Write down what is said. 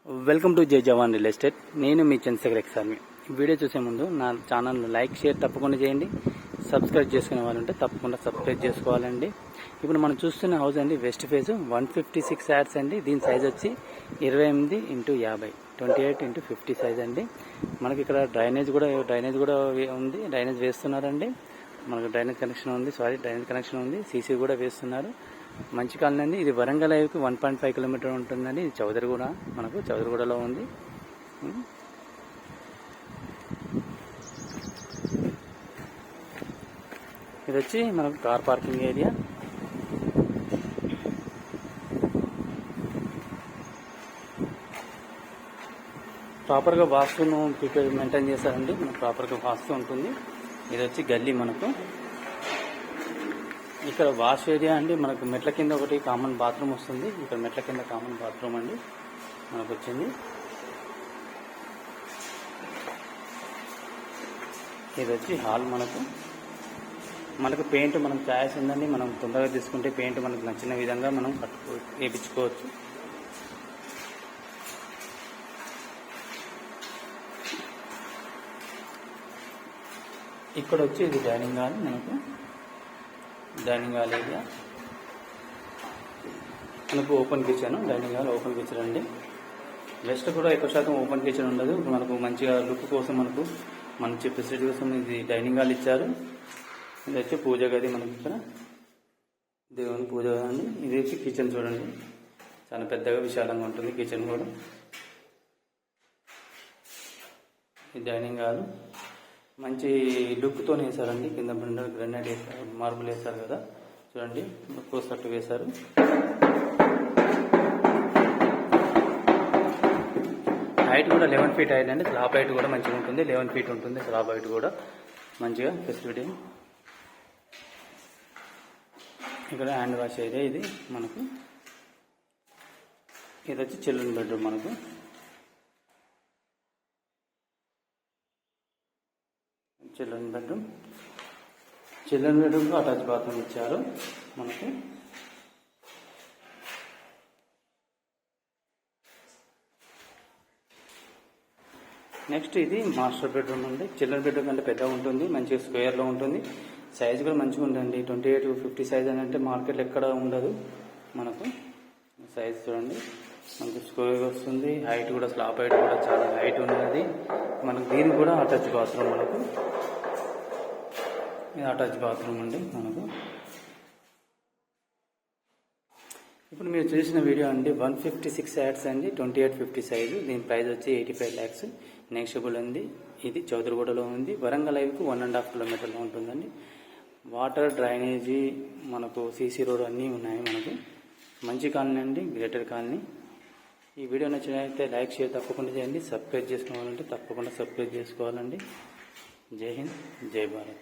Welcome to జై జవాన్ real estate. నేను మీ Chandrasekhar ఎక్సార్మి. Video చూసే ముందు నా ఛానల్ను లైక్ షేర్ తప్పకుండా చేయండి. సబ్స్క్రైబ్ చేసుకునే వాళ్ళంటే తప్పకుండా సబ్స్క్రైబ్ చేసుకోవాలండి. ఇప్పుడు మనం చూస్తున్న హౌస్ అండి వెస్ట్ ఫేజ్ 156 యాడ్స్ అండి. దీని సైజ్ వచ్చి 28x50 28x50 సైజ్ అండి. మనకి ఇక్కడ డ్రైనేజ్ కూడా ఉంది. డ్రైనేజ్ వేస్తున్నారండి. మనకు డ్రైనేజ్ కనెక్షన్ ఉంది. సీసీ కూడా వేస్తున్నారు. మంచి కాలనీ అండి. ఇది వరంగల్ హైవేకి 1.5 కిలోమీటర్ ఉంటుందండి. ఇది చౌదరిగూడ, మనకు చౌదరిగూడలో ఉంది. ఇది వచ్చి మనకు కార్ పార్కింగ్ ఏరియా. ప్రాపర్గా వాస్తును మెయింటైన్ చేశారండి. మనకు ప్రాపర్గా వాస్తు ఉంటుంది. ఇది వచ్చి గల్లీ. మనకు ఇక్కడ వాష్ ఏరియా అండి. మనకు మెట్ల కింద ఒకటి కామన్ బాత్రూమ్ వస్తుంది. ఇక్కడ మెట్ల కింద కామన్ బాత్రూమ్ అండి మనకు వచ్చింది. ఇది వచ్చి హాల్. మనకు పెయింట్ మనకు ఛాయిస్ ఉందండి. మనం తొందరగా తీసుకుంటే పెయింట్ మనకు నచ్చిన విధంగా మనం వేయించుకోవచ్చు. ఇక్కడ వచ్చి ఇది డైనింగ్ హాల్. మనకు డైనింగ్ హాల్ ఏరియా. మనకు open kitchen. Dining hall open kitchen అండి. వెస్ట్ కూడా ఎక్కువ శాతం ఓపెన్ కిచెన్ ఉండదు. మనకు మంచిగా లుక్ కోసం మనకు మంచి ఫెసిలిటీ కోసం ఇది డైనింగ్ హాల్ ఇచ్చారు. ఇది వచ్చి పూజ గది. మనకి ఇక్కడ దేవుని పూజ గది అండి. ఇది వచ్చి కిచెన్ చూడండి, చాలా పెద్దగా విశాలంగా ఉంటుంది కిచెన్ కూడా. ఇది డైనింగ్ హాల్ మంచి లుక్తో వేశారండి. కింద గ్రానైట్ వేశారు, మార్బుల్ వేశారు కదా చూడండి. కోసట్టు వేశారు. హైట్ కూడా 11 ఫీట్ హైట్ అండి. స్లాబ్ హైట్ కూడా మంచిగా ఉంటుంది. 11 ఫీట్ ఉంటుంది స్లాబ్ హైట్ కూడా. మంచిగా ఫెసిలిటీ. ఇక్కడ హ్యాండ్ వాష్ ఏరియా. ఇది మనకు ఇది వచ్చి చిల్డ్రన్ బెడ్రూమ్. మనకు చిల్డ్రన్ బెడ్రూమ్లో అటాచ్ బాత్రూమ్ ఇచ్చారు మనకు. నెక్స్ట్ ఇది మాస్టర్ బెడ్రూమ్ అండి. చిల్డ్రన్ బెడ్రూమ్ అంటే పెద్దగా ఉంటుంది, మంచిగా స్క్వేర్లో ఉంటుంది. సైజ్ కూడా మంచిగా ఉందండి. 28x50 సైజ్ అని అంటే మార్కెట్లో ఎక్కడ ఉండదు. మనకు సైజ్ చూడండి, మనకు స్క్వేర్ వస్తుంది. హైట్ కూడా స్లాబ్ హైట్ కూడా చాలా హైట్ ఉన్నది. మనకు దీనికి కూడా అటాచ్ బాత్రూమ్. మనకు ఇది అటాచ్ బాత్రూమ్ అండి. మనకు ఇప్పుడు మీరు చూసిన వీడియో అండి 156 యాడ్స్ అండి. 28x50 size. దీని ప్రైస్ వచ్చి 85 lakhs. నెక్స్టబుల్ ఉంది. ఇది చౌదరిగూడలో ఉంది. వరంగల్ హైవేకి 1.5 కిలోమీటర్లో ఉంటుందండి. వాటర్, డ్రైనేజీ, మనకు సీసీ రోడ్ అన్నీ ఉన్నాయి. మనకు మంచి కాలనీ అండి, గ్రేటర్ కాలనీ. ఈ వీడియో నచ్చినట్లయితే లైక్ షేర్ తప్పకుండా చేయండి. సబ్స్క్రైబ్ చేసుకోవాలంటే తప్పకుండా సబ్స్క్రైబ్ చేసుకోవాలండి. జై హింద్, జై భారత్.